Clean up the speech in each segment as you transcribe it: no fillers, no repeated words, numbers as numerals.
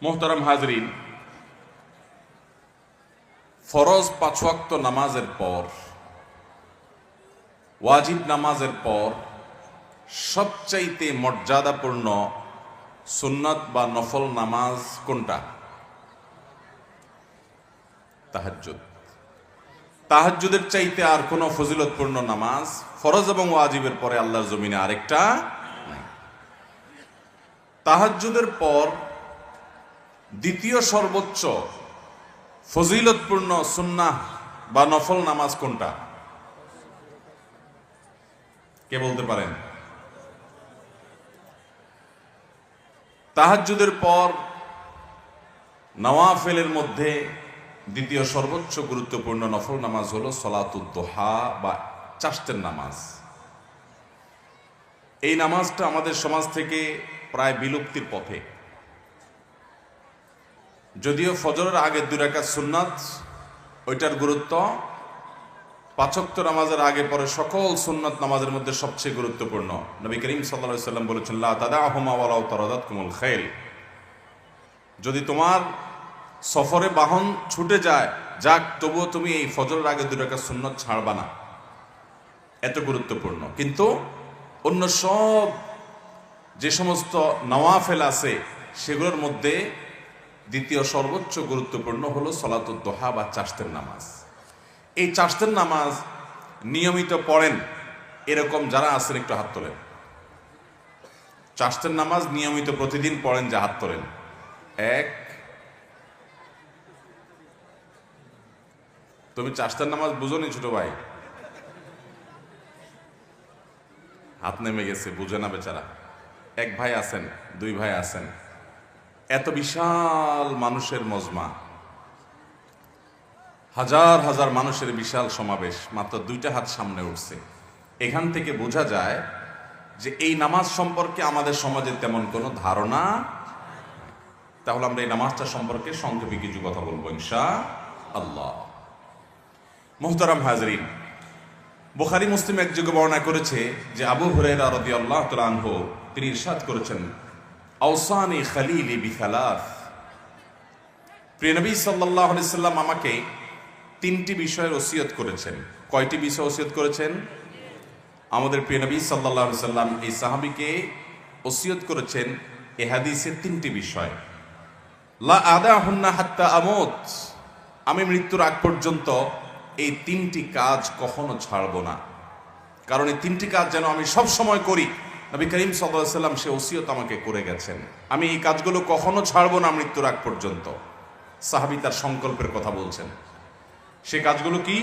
মোহতারাম হাজরিন, ফরজ ৫ ওয়াক্ত নামাজের পর, ওয়াজিব নামাজের পর সবচাইতে মর্যাদাপূর্ণ সুন্নাত বা নফল নামাজ কোনটা? তাহাজ্জুদ। তাহাজ্জুদের চাইতে আর কোনো ফজিলতপূর্ণ নামাজ ফরজ এবং ওয়াজিবের পরে আল্লাহর জমিনে আরেকটা নাই। তাহাজ্জুদের পর দ্বিতীয় সর্বোচ্চ ফজিলতপূর্ণ সুন্নাহ বা নফল নামাজ কোনটা? কে বলতে পারেন? তাহাজ্জুদের পর নওয়াফিলের মধ্যে দ্বিতীয় সর্বোচ্চ গুরুত্বপূর্ণ নফল নামাজ হলো সলাতুদ দুহা বা চাশতের নামাজ। এই নামাজটা আমাদের সমাজ থেকে প্রায় বিলুপ্তির পথে। যদিও ফজরের আগে 2 রাকাত সুন্নাত, ওইটার গুরুত্ব 5 ওয়াক্ত নামাজের আগে পরে সকল সুন্নাত নামাজের মধ্যে সবচেয়ে গুরুত্বপূর্ণ। নবী করিম সাল্লাল্লাহু আলাইহি সাল্লাম বলেছেন, লা তাদাহুমা ওয়ালাউ তারাদাতকুমুল খাইল। যদি তোমার সফরে বাহন ছুটে যায় যাক, তবুও তুমি এই ফজরের আগে 2 রাকাত সুন্নাত ছাড়বা না, এত গুরুত্বপূর্ণ। কিন্তু অন্য সব যে সমস্ত নওয়াফিল আছে সেগুলোর মধ্যে দ্বিতীয় সর্বোচ্চ গুরুত্বপূর্ণ হলো সলাতুদ দুহা বা চাশতের নামাজ। এই চাশতের নামাজ নিয়মিত পড়েন এরকম যারা আছেন একটু হাত তোলেন। চাশতের নামাজ নিয়মিত প্রতিদিন পড়েন, যে হাত তোলেন। 1। তুমি চাশতের নামাজ বুঝোনি ছোট ভাই? হাত নেমে গেছে, বুঝে না বেচারা। 1 ভাই আছেন, 2 ভাই আছেন। এত বিশাল মানুষের মজমা, হাজার হাজার মানুষের বিশাল সমাবেশ, মাত্র 2টা হাত সামনে উঠছে। এখান থেকে বোঝা যায় যে এই নামাজ সম্পর্কে আমাদের সমাজে তেমন কোনো ধারণা। তাহলে আমরা এই নামাজটা সম্পর্কে সংক্ষেপে কিছু কথা বলবো ইনশাআল্লাহ। মুহতারাম হাজরিন, বুখারী মুসলিম এক যুগে বর্ণনা করেছে যে আবু হুরায়রা রাদিয়াল্লাহু তাআলা আনহু তিনি ইরশাদ করেছেন, আওসানি খালিলি বিসালাস। প্রিয় নবী সাল্লাল্লাহু আলাইহি সাল্লাম আমাকে 3টি বিষয়ের ওসিয়ত করেছেন। কয়টি বিষয় ওসিয়ত করেছেন? আমাদের প্রিয় নবী সাল্লাল্লাহু আলাইহি সাল্লাম এই সাহাবীকে ওসিয়ত করেছেন এই হাদিসে 3টি বিষয়। লা আদাহুন্না হাত্তা আমুত, আমি মৃত্যুর আগ পর্যন্ত এই 3টি কাজ কখনো ছাড়ব না, কারণ এই 3টি কাজ যেন আমি সব সময় করি। নবী করিম সাল্লাল্লাহু আলাইহি সাল্লাম সে ওসিয়ত আমাকে করে গেছেন, আমি এই কাজগুলো কখনো ছাড়ব না মৃত্যুর আগ পর্যন্ত। সাহাবী তার সংকল্পের কথা বলছেন। সে কাজগুলো কি?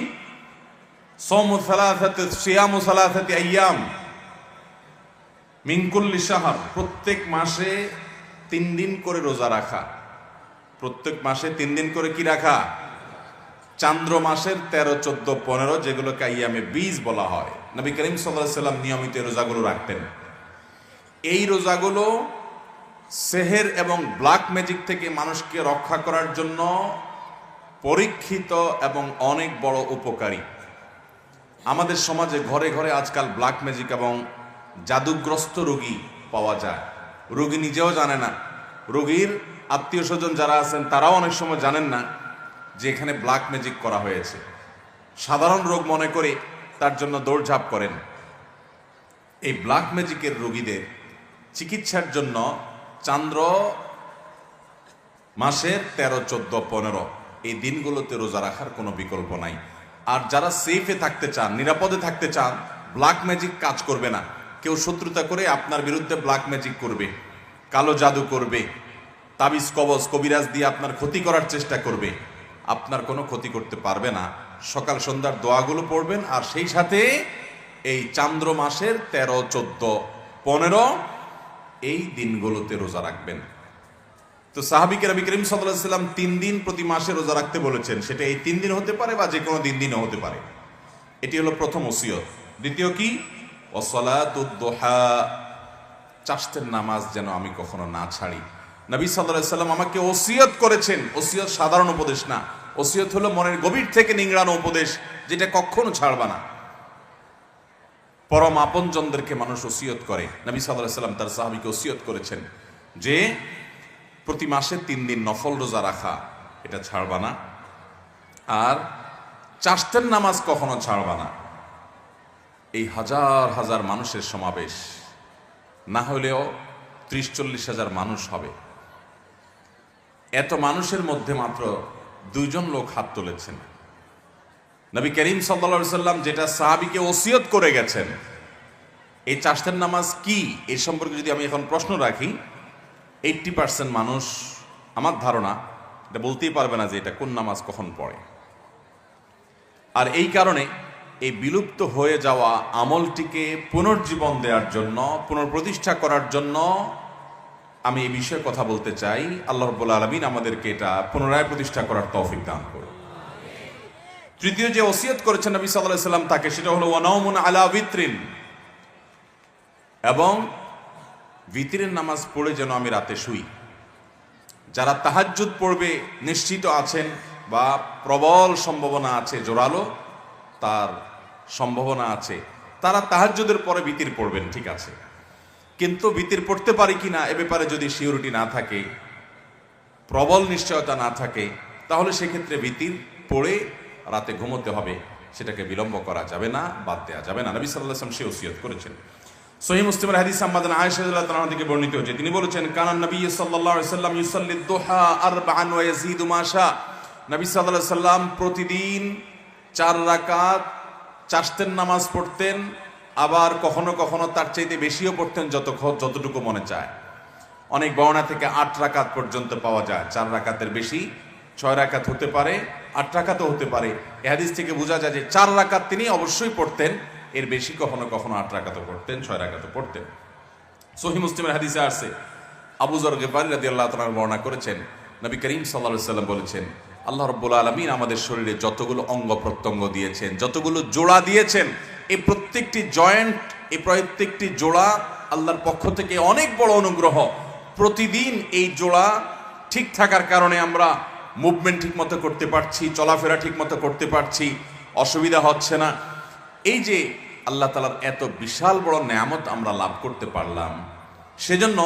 সিয়ামু সালাসাতি আইয়াম মিন কুল্লি শাহর, প্রত্যেক মাসে 3 দিন করে রোজা রাখা। প্রত্যেক মাসে 3 দিন করে কি রাখা? চান্দ্র মাসের 13, 14, 15 যেগুলোকে আইয়ামে বীজ বলা হয়। নবী করিম সাল্লাল্লাহু আলাইহি সাল্লাম নিয়মিত রোজাগুলো রাখতেন। এই রোজাগুলো সেহের এবং ব্ল্যাক ম্যাজিক থেকে মানুষকে রক্ষা করার জন্য পরীক্ষিত এবং অনেক বড় উপকারী। আমাদের সমাজে ঘরে ঘরে আজকাল ব্ল্যাক ম্যাজিক এবং জাদুগ্রস্ত রোগী পাওয়া যায়। রোগী নিজেও জানে না, রোগীর আত্মীয় স্বজন যারা আছেন তারাও অনেক সময় জানেন না যে এখানে ব্ল্যাক ম্যাজিক করা হয়েছে। সাধারণ রোগ মনে করে তার জন্য দৌড়ঝাঁপ করেন। এই ব্ল্যাক ম্যাজিকের রোগীদের চিকিৎসার জন্য চান্দ্র মাসের 13, 14, 15 এই দিনগুলোতে রোজা রাখার কোনো বিকল্প নাই। আর যারা সেফে থাকতে চান, নিরাপদে থাকতে চান, ব্ল্যাক ম্যাজিক কাজ করবে না। কেউ শত্রুতা করে আপনার বিরুদ্ধে ব্ল্যাক ম্যাজিক করবে, কালো জাদু করবে, তাবিজ কবজ কবিরাজ দিয়ে আপনার ক্ষতি করার চেষ্টা করবে, আপনার কোনো ক্ষতি করতে পারবে না। সকাল সন্ধ্যার দোয়াগুলো পড়বেন আর সেই সাথে এই চান্দ্র মাসের 13, 14, 15 এই দিনগুলোতে রোজা রাখবেন। তো সাহাবীকে নবী করিম সাল্লাল্লাহু আলাইহি সাল্লাম 3 দিন প্রতি মাসে রোজা রাখতে বলেছেন। সেটা এই 3 দিন হতে পারে বা যে কোনো দিনও হতে পারে। এটি হলো প্রথম ওসিয়ত। দ্বিতীয় কি? ওয়াসসালাতুদ দুহা, চাশতের নামাজ যেন আমি কখনো না ছাড়ি। নবী সাল্লাল্লাহু আলাইহি সাল্লাম আমাকে ওসিয়ত করেছেন। ওসিয়ত সাধারণ উপদেশ না, ওসিয়ত হলো মনের গভীর থেকে নিংড়ানো উপদেশ, যেটা কখনো ছাড়বা না। পরম আপনজনদেরকে মানুষ ওসিয়ত করে। নবী সাল্লাল্লাহু আলাইহি সাল্লাম তার সাহাবীকে ওসিয়ত করেছেন যে প্রতি মাসে 3 দিন নফল রোজা রাখা, এটা ছাড়বা না। আর চাশতের নামাজ কখনো ছাড়বা না। এই হাজার হাজার মানুষের সমাবেশ, না হলেও 30-40 হাজার মানুষ হবে। এত মানুষের মধ্যে মাত্র 2 জন লোক হাত তুলেছেন। নবী করিম সাল্লাল্লাহু আলাইহি সাল্লাম যেটা সাহাবীকে ওসিয়ত করে গেছেন, এই চাশতের নামাজ কি, এই সম্পর্কে যদি আমি এখন প্রশ্ন রাখি, 80% মানুষ আমার ধারণা এটা বলতেই পারবে না যে এটা কোন নামাজ কখন পড়ে। আর এই কারণে এই বিলুপ্ত হয়ে যাওয়া আমলটিকে পুনর্জীবন দেওয়ার জন্য, পুনঃপ্রতিষ্ঠা করার জন্য আমি এই বিষয়ে কথা বলতে চাই। আল্লাহ রাব্বুল আলামিন আমাদেরকে এটা পুনরায় প্রতিষ্ঠা করার তৌফিক দান করুন। তৃতীয় যে ওসিয়ত করেছেন নবী সাল্লাল্লাহু আলাইহি সাল্লাম তাকে, সেটা হলো ওয়ানাউমুন আলা বিত্রিন, এবং বিতরের নামাজ পড়ে যেন আমি রাতে শুই। যারা তাহাজ্জুদ পড়বে নিশ্চিত আছেন বা প্রবল সম্ভাবনা আছে, জোরালো তার সম্ভাবনা আছে, তারা তাহাজ্জুদের পরে বিতির পড়বেন, ঠিক আছে। কিন্তু বিতির পড়তে পারি কিনা এ ব্যাপারে যদি সিউরিটি না থাকে, প্রবল নিশ্চয়তা না থাকে, তাহলে সেক্ষেত্রে বিতির পড়ে রাতে ঘুমোতে হবে, সেটাকে বিলম্ব করা যাবে না, বাদ দেওয়া যাবে না। নবী সাল্লাল্লাহু আলাইহি ওয়াসাল্লাম সে ওসিয়ত করেছেন। সহিহ মুসলিমের হাদিস আম্মাদান আয়েশা রাদিয়াল্লাহু তাআলা থেকে বর্ণিত হয়েছে, তিনি বলেছেন, কানান নবী সাল্লাল্লাহু আলাইহি ওয়াসাল্লাম ইউসাল্লি দুহা আরবাআন ওয়া ইয়াজিদু মা শা। নবী সাল্লাল্লাহু আলাইহি ওয়াসাল্লাম প্রতিদিন 4 রাকাত চাশতের নামাজ পড়তেন, আবার কখনো কখনো তার চাইতে বেশিও পড়তেন, যতটুকু মনে চায়। অনেক বর্ণনা থেকে 8 রাকাত পর্যন্ত পাওয়া যায়। 4 রাকাতের বেশি 6 রাকাত হতে পারে, 8 রাকাতও হতে পারে। এই হাদিস থেকে বোঝা যায় যে 4 রাকাত তিনি অবশ্যই পড়তেন, এর বেশি কখনো কখনো 8 রাকাতও পড়তেন, 6 রাকাতও পড়তেন। সহিহ মুসলিমের হাদিসে আছে, আবু যর গিফারী রাদিয়াল্লাহু তাআলা বর্ণনা করেছেন, নবী করিম সাল্লাল্লাহু আলাইহি ওয়াসাল্লাম বলেছেন, আল্লাহ রাব্বুল আলামিন আমাদের শরীরে যতগুলো অঙ্গ প্রত্যঙ্গ দিয়েছেন, যতগুলো জোড়া দিয়েছেন, এই প্রত্যেকটি জয়েন্ট, এই প্রত্যেকটি জোড়া আল্লাহর পক্ষ থেকে অনেক বড় অনুগ্রহ। প্রতিদিন এই জোড়া ঠিক থাকার কারণে আমরা মুভমেন্ট ঠিক মতো করতে পারছি, চলাফেরা ঠিক মতো করতে পারছি, অসুবিধা হচ্ছে না। এই যে আল্লাহ তাআলার এত বিশাল বড় নেয়ামত আমরা লাভ করতে পারলাম, সেজন্য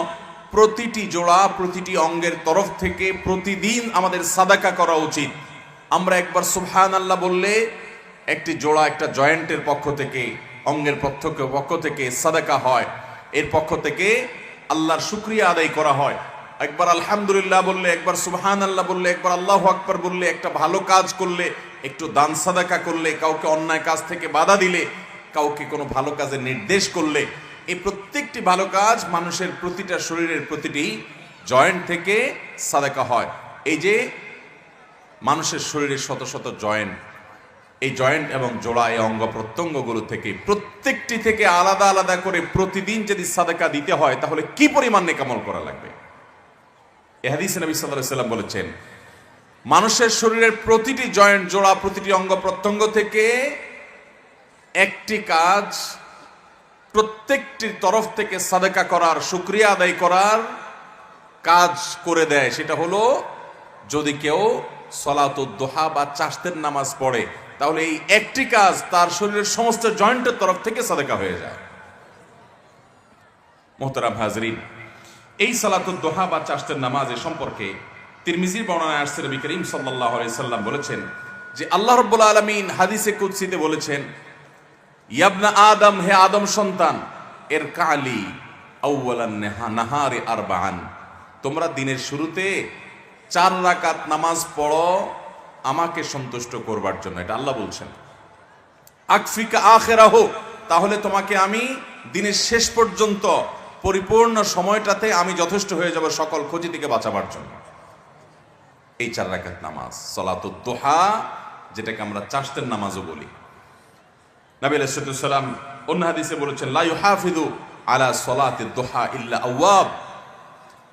প্রতিটি জোড়া, প্রতিটি অঙ্গের তরফ থেকে প্রতিদিন আমাদের সাদাকা করা উচিত। আমরা একবার সুবহানাল্লাহ বললে একটি জোড়া, একটা জয়েন্টের পক্ষ থেকে, অঙ্গের পক্ষ থেকে সাদাকা হয়, এর পক্ষ থেকে আল্লাহর শুকরিয়া আদায় করা হয়। একবার আলহামদুলিল্লাহ বললে, একবার সুবহানাল্লাহ বললে, একবার আল্লাহু আকবার বললে, একটা ভালো কাজ করলে, একটু দান সাদাকা করলে, কাউকে অন্যায় কাজ থেকে বাধা দিলে, কাউকে কোনো ভালো কাজের নির্দেশ করলে, এই প্রত্যেকটি ভালো কাজ মানুষের প্রতিটা শরীরের প্রতিটি জয়েন্ট থেকে সাদাকা হয়। এই যে মানুষের শরীরের শত শত জয়েন্ট, এই জয়েন্ট এবং জোড়া, এই অঙ্গ প্রত্যঙ্গগুলো থেকে প্রত্যেকটি থেকে আলাদা আলাদা করে প্রতিদিন যদি সাদাকা দিতে হয়, তাহলে কি পরিমাণ নেক আমল করা লাগবে। এই হাদিসে নবী সাল্লাল্লাহু আলাইহি ওয়াসাল্লাম বলেছেন, মানুষের শরীরের প্রতিটি জয়েন্ট, জোড়া, প্রতিটি অঙ্গ প্রত্যঙ্গ থেকে একটি কাজ প্রত্যেকটির তরফ থেকে সাদাকা করার, শুকরিয়া আদায় করার কাজ করে দেয়। সেটা হলো যদি কেউ সলাতুদ দুহা বা চাশতের নামাজ পড়ে, তাহলে এই একটি কাজ তার শরীরের সমস্ত জয়েন্টের তরফ থেকে সাদাকা হয়ে যায়। মুহতারাম হাজরিন, এই সালাতুদ দুহা বা চাশতের নামাজের সম্পর্কে তিরমিজির বর্ণনায় আসছে, নবী করিম সাল্লাল্লাহু আলাইহি সাল্লাম বলেছেন যে আল্লাহ রাব্বুল আলামিন হাদিসে কুদসিতে বলেছেন, ইয়াবনা আদম, হে আদম সন্তান, এর কালি আউয়ালান নাহারি আরবাআন, তোমরা দিনের শুরুতে 4 রাকাত নামাজ পড়ো আমাকে সন্তুষ্ট করবার জন্য। এটা আল্লাহ বলছেন। আকফিকা আখিরাহু, তাহলে তোমাকে আমি দিনের শেষ পর্যন্ত পরিপূর্ণ সময়টাতে আমি যথেষ্ট হয়ে যাব সকল ক্ষতি থেকে বাঁচাবার জন্য। এই 4 রাকাত নামাজ সালাতুদ দুহা, যেটাকে আমরা চাশতের নামাজও বলি। নবী আলাইহিস সালাম অন্য হাদিসে বলেছেন, লা ইউহাফিযু আলা সালাতিদ দুহা ইল্লা আওয়াব,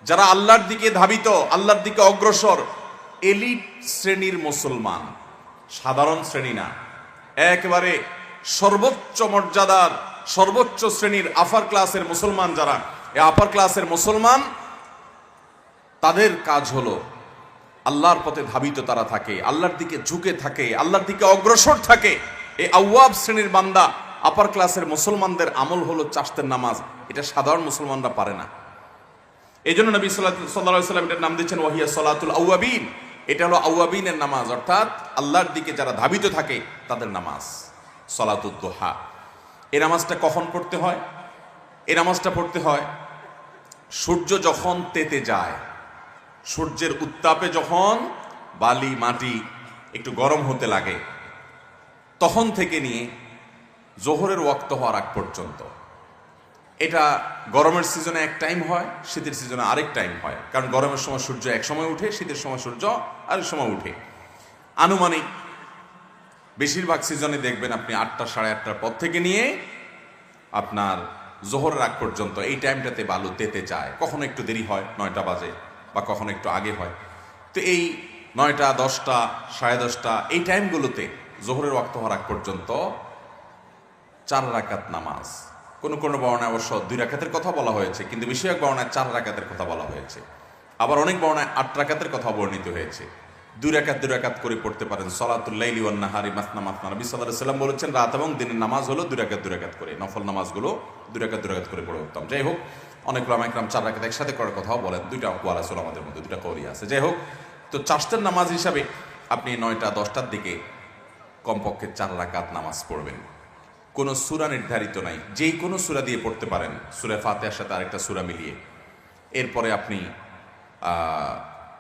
যারা আল্লাহর দিকে ধাবিত, আল্লাহর দিকে অগ্রসর, এলিট শ্রেণীর মুসলমান, সাধারণ শ্রেণী না, একেবারে সর্বোচ্চ মর্যাদার, সর্বোচ্চ শ্রেণীর আপার ক্লাসের মুসলমান যারা, এই আপার ক্লাসের মুসলমান, তাদের কাজ হলো আল্লাহর পথে ধাবিত তারা থাকে, আল্লাহর দিকে ঝুঁকে থাকে, আল্লাহর দিকে অগ্রসর থাকে। এই আওয়াব শ্রেণীর বান্দা, আপার ক্লাসের মুসলমানদের আমল হলো চাশতের নামাজ। এটা সাধারণ মুসলমানরা পারে না। এই জন্য নবী সাল্লাল্লাহু আলাইহি ওয়াসাল্লাম এটার নাম দিচ্ছেন ওয়াহিয়া সলাতুল আউয়াবিন। এটা হলো আউয়াবিনের নামাজ, অর্থাৎ আল্লাহর দিকে যারা ধাবিত থাকে তাদের নামাজ, সলাতুদ দুহা। এই নামাজটা কখন পড়তে হয়? এই নামাজটা পড়তে হয় সূর্য যখন তেতে যায়, সূর্যের উত্তাপে যখন বালি মাটি একটু গরম হতে লাগে, তখন থেকে নিয়ে জোহরের ওয়াক্ত হওয়ার আগ পর্যন্ত। এটা গরমের সিজনে এক টাইম হয়, শীতের সিজনে আরেক টাইম হয়। কারণ গরমের সময় সূর্য এক সময় উঠে, শীতের সময় সূর্য আরেক সময় উঠে। আনুমানিক বেশিরভাগ সিজনে দেখবেন আপনি 8টা সাড়ে 8টার পর থেকে নিয়ে আপনার জোহরের আগ পর্যন্ত এই টাইমটাতে বালু তেতে যায়। কখনো একটু দেরি হয়, 9টা বাজে, বা কখনো একটু আগে হয়। তো এই 9টা 10টা সাড়ে 10টা এই টাইমগুলোতে জোহরের ওয়াক্ত হওয়ার আগ পর্যন্ত 4 রাকাত নামাজ। কোন কোন বর্ণায় অবশ্য 2 রাকাতের কথা বলা হয়েছে, কিন্তু বেশিরভাগ বর্ণায় 4 রাকাতের কথা বলা হয়েছে। আবার অনেক বর্ণায় 8 রাকাতের কথা বর্ণিত হয়েছে। 2 রাকাত করে পড়তে পারেন। সলাতুল লাইলি ওয়ান নাহারি মাসনা মাসনা। নবী সাল্লাল্লাহু আলাইহি ওয়াসাল্লাম বলেছেন রাত এবং দিনের নামাজ হলো 2 রাকাত করে, নফল নামাজগুলো 2 রাকাত করে পড়ে উত্তম। যাই হোক, অনেক উলামা ইকরাম 4 রাকাত একসাথে করার কথাও বলেন। 2টা আকওয়াল আছে আমাদের মধ্যে, 2টা কওলি আছে। যাই হোক, তো চারটার নামাজ হিসাবে আপনি 9টা 10টার দিকে কমপক্ষে 4 রাকাত নামাজ পড়বেন। কোনো সূরা নির্ধারিত নাই, যেই কোনো সূরা দিয়ে পড়তে পারেন, সূরা ফাতিহার সাথে আরেকটা সূরা মিলিয়ে। এরপরে আপনি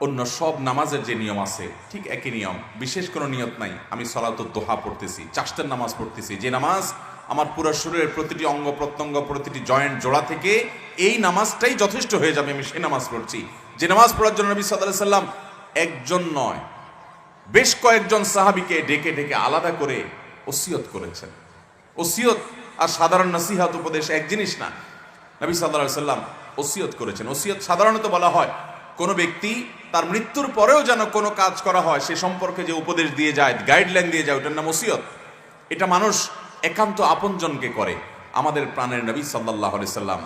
অন্য সব নামাজের যে নিয়ম আছে ঠিক একই নিয়ম, বিশেষ কোনো নিয়ত নাই। আমি সলাতুদ দুহা পড়তেছি, চারটার নামাজ পড়তেছি, যে নামাজ আমার পুরো শরীরের প্রতিটি অঙ্গ প্রত্যঙ্গ প্রতিটি জয়েন্ট জোড়া থেকে এই নামাজটাই যথেষ্ট হয়ে যাবে, আমি সেই নামাজ পড়ছি। যে নামাজ পড়ার জন্য নবী সাল্লাল্লাহু আলাইহি সাল্লাম একজন নয় বেশ কয়েকজন সাহাবীকে ডেকে ডেকে আলাদা করে ওসিয়ত করেছেন। ওসিয়ত আর সাধারণ নসিহত উপদেশ এক জিনিস না। নবী সাল্লাল্লাহু আলাইহি সাল্লাম ওসিয়ত করেছেন। ওসিয়ত সাধারণত বলা হয় কোনো ব্যক্তি তার মৃত্যুর পরেও যেন কোনো কাজ করা হয় সে সম্পর্কে যে উপদেশ দিয়ে যায়, গাইডলাইন দিয়ে যায়, ওটার নাম ওসিয়ত। এটা মানুষ একান্ত আপনজনকে করে। আমাদের প্রাণের নবী সাল্লাল্লাহু আলাইহি সাল্লাম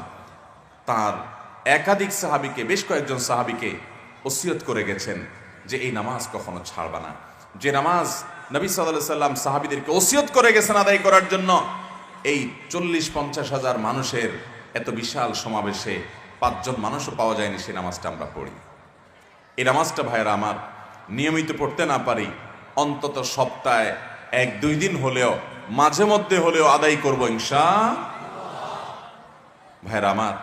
তার একাধিক সাহাবীকে, বেশ কয়েকজন সাহাবীকে ওসিয়ত করে গেছেন যে এই নামাজ কখনো ছাড়বা না। যে নামাজ নবী সাল্লাল্লাহু আলাইহি সাল্লাম সাহাবীদেরকে ওসিয়ত করে গেছেন আদায় করার জন্য, এই 40-50 হাজার মানুষের এত বিশাল সমাবেশে 5 জন মানুষও পাওয়া যায়নি সেই নামাজটা আমরা পড়ি। এই নামাজটা ভাইয়েরা আমার নিয়মিত পড়তে না পারি, অন্তত সপ্তাহে 1-2 দিন হলেও, মাঝে মধ্যে হলেও আদায় করবো ইনশাআল্লাহ। ভাইয়েরা আমার,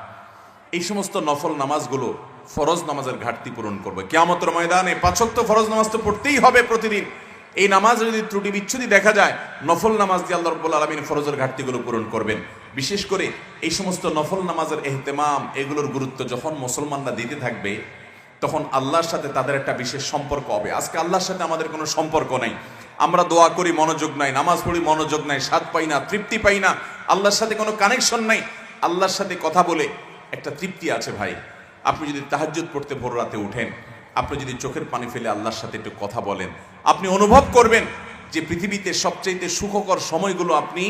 এই সমস্ত নফল নামাজগুলো ফরজ নামাজের ঘাটতি পূরণ করবে কিয়ামতের ময়দানে। 5 ওয়াক্ত ফরজ নামাজ তো পড়তেই হবে প্রতিদিন। এই নামাজে যদি ত্রুটি বিচ্ছুতি দেখা যায়, নফল নামাজ দিয়ে আল্লাহ রাব্বুল আলামিন ফরজের ঘাটতিগুলো পূরণ করবেন। বিশেষ করে এই সমস্ত নফল নামাজের ইহতিমাম, এগুলোর গুরুত্ব যখন মুসলমানরা দিতে থাকবে, তখন আল্লাহর সাথে তাদের একটা বিশেষ সম্পর্ক হবে। আজকে আল্লাহর সাথে আমাদের কোনো সম্পর্ক নাই। আমরা দোয়া করি, মনোযোগ নাই, নামাজ পড়ি, মনোযোগ নাই, স্বাদ পাই না, তৃপ্তি পাই না, আল্লাহর সাথে কোনো কানেকশন নাই। আল্লাহর সাথে কথা বলে একটা তৃপ্তি আছে ভাই। আপনি যদি তাহাজ্জুদ পড়তে ভোর রাতে উঠেন, আপনি যদি চোখের পানি ফেলে আল্লাহর সাথে একটু কথা বলেন, আপনি অনুভব করবেন যে পৃথিবীতে সবচেয়ে সুখকর সময়গুলো আপনি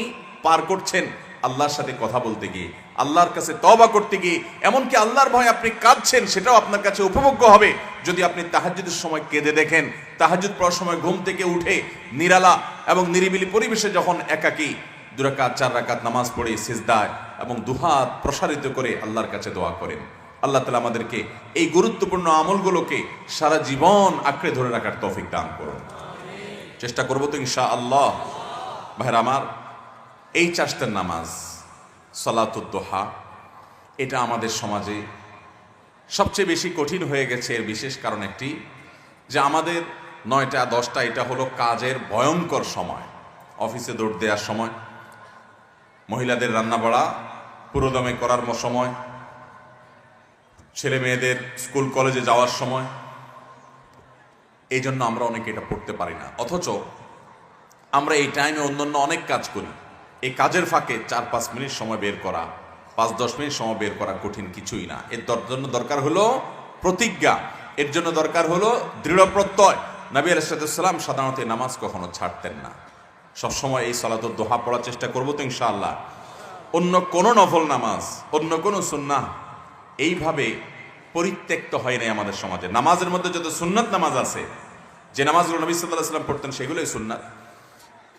পার করছেন আল্লাহর সাথে কথা বলতে গিয়ে, আল্লাহর কাছে তওবা করতে গিয়ে। এমনকি আল্লাহর ভয়ে আপনি কাঁদছেন, সেটাও আপনার কাছে উপভোগ্য হবে যদি আপনি তাহাজ্জুদের সময় কেঁদে দেখেন। তাহাজ্জুদ পড়ার সময় ঘুম থেকে উঠে নিরালা এবং নিরিবিলি পরিবেশে যখন একাকী 2 রাকাত 4 রাকাত নামাজ পড়ে সিজদায় এবং দুহাত প্রসারিত করে আল্লাহর কাছে দোয়া করেন। আল্লাহ তাআলা আমাদেরকে এই গুরুত্বপূর্ণ আমলগুলোকে সারা জীবন আঁকড়ে ধরে রাখার তৌফিক দান করুন। চেষ্টা করবো তো ইনশাআল্লাহ। ভাইরা আমার, এই 4টার নামাজ সালাতুদ দুহা, এটা আমাদের সমাজে সবচেয়ে বেশি কঠিন হয়ে গেছে। এর বিশেষ কারণ একটি, যে আমাদের 9টা 10টা এটা হলো কাজের ভয়ঙ্কর সময়, অফিসে দৌড় দেওয়ার সময়, মহিলাদের রান্না বাড়া পুরোদমে করার সময়, ছেলে মেয়েদের স্কুল কলেজে যাওয়ার সময়। এই জন্য আমরা অনেকে এটা পড়তে পারি না। অথচ আমরা এই টাইমে অন্যান্য অনেক কাজ করি। এই কাজের ফাঁকে 4-5 মিনিট সময় বের করা, 5-10 মিনিট সময় বের করা কঠিন কিছুই না। এর জন্য দরকার হলো প্রতিজ্ঞা, এর জন্য দরকার হলো দৃঢ় প্রত্যয়। নবী আলাইহিস সালাম সাধারণত নামাজ কখনো ছাড়তেন না। সবসময় এই সালাতুদ দুহা পড়ার চেষ্টা করবো তো ইনশাআল্লাহ। অন্য কোনো নফল নামাজ, অন্য কোনো সুন্নাহ এইভাবে পরিত্যক্ত হয় নাই আমাদের সমাজে। নামাজের মধ্যে যত সুন্নাত নামাজ আছে, যে নামাজগুলো নবী সাল্লাল্লাহু আলাইহি ওয়াসাল্লাম পড়তেন, সেগুলোই সুন্নাত।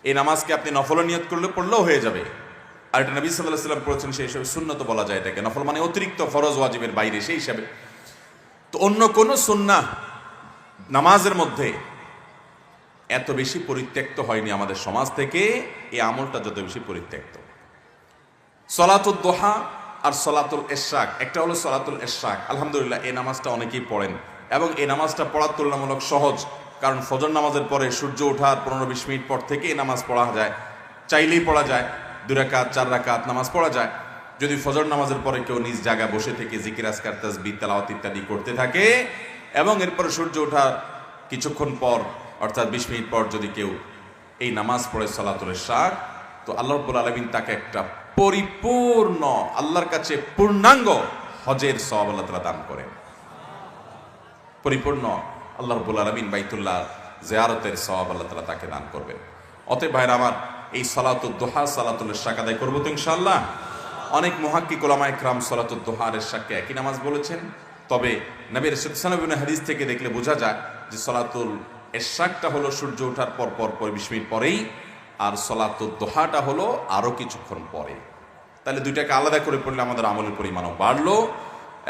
এই নামাজকে আপনি নফল নিয়ত করলে পড়লেও হয়ে যাবে। আর এটা নবী সাল্লাল্লাহু আলাইহি ওয়াসাল্লাম পড়েছেন, সেই হিসাবে সুন্নত বলা যায় এটাকে। নফল মানে অতিরিক্ত ফরজ ওয়াজিবের বাইরে, সেই হিসাবে তো অন্য কোন সুন্নাহ নামাজের মধ্যে এত বেশি পরিত্যক্ত হয়নি আমাদের সমাজ থেকে, এই আমলটা যত বেশি পরিত্যক্ত। সলাতুল দোহা আর সলাতুল ইশরাক, একটা হলো সলাতুল ইশরাক, আলহামদুলিল্লাহ এই নামাজটা অনেকেই পড়েন এবং এই নামাজটা পড়ার তুলনামূলক সহজ, কারণ ফজর নামাজের পরে সূর্য ওঠার 15-20 মিনিট পর থেকে এই নামাজ পড়া যায়, চাইলেই পড়া যায়, 2 রাকাত 4 রাকাত নামাজ পড়া যায়। যদি ফজর নামাজের পরে কেউ নিজ জায়গায় বসে থেকে জিকির আজকার তাসবিহ তেলাওয়াত ইত্যাদি করতে থাকে এবং এরপরে সূর্য ওঠার কিছুক্ষণ পর অর্থাৎ 20 মিনিট পর যদি কেউ এই নামাজ পড়ে সলাতুল ইশরাক, তো আল্লাহ রাব্বুল আলামিন তাকে একটা পরিপূর্ণ, আল্লাহর কাছে পূর্ণাঙ্গ হজের সওয়াব আল্লাহ তাআলা দান করেন। পরিপূর্ণ আল্লাহ রাব্বুল আলামিন বাইতুল্লাহ জিয়ারতের সওয়াব আল্লাহ তাআলা তাকে দান করবেন। অতএব ভাইরা আমার, এই সলাতুদ দুহা সলাতুল ইশরাক আদায় করব তো ইনশাআল্লাহ। অনেক মুহাক্কিক উলামায়ে কেরাম সলাতুদ দুহা আর ইশরাককে একই নামাজ বলেছেন, তবে নবী রাসূল সাল্লাল্লাহু আলাইহি ওয়াসাল্লামের হাদিস থেকে দেখলে বোঝা যায় যে সলাতুল ইশরাকটা হলো সূর্য ওঠার পর 20 মিনিট পরেই, আর সলাতুদ দুহাটা হলো আরো কিছুক্ষণ পরে। তাহলে দুইটাকে আলাদা করে পড়লে আমাদের আমলের পরিমাণও বাড়লো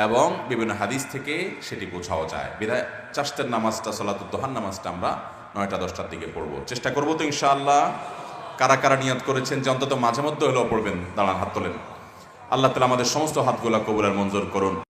এবং বিভিন্ন হাদিস থেকে সেটি বোঝাও যায়। বিধায় চাষতের নামাজটা, সলাতুদ দুহার নামাজটা আমরা 9টা-10টার দিকে পড়বো, চেষ্টা করবো তো ইনশাআল্লাহ। কারা কারা নিয়ত করেছেন যে অন্তত মাঝে মধ্যে হলেও পড়বেন, দাঁড়ান, হাত তোলেন। আল্লাহ তাআলা আমাদের সমস্ত হাতগুলা কবুল আর মঞ্জুর করুন।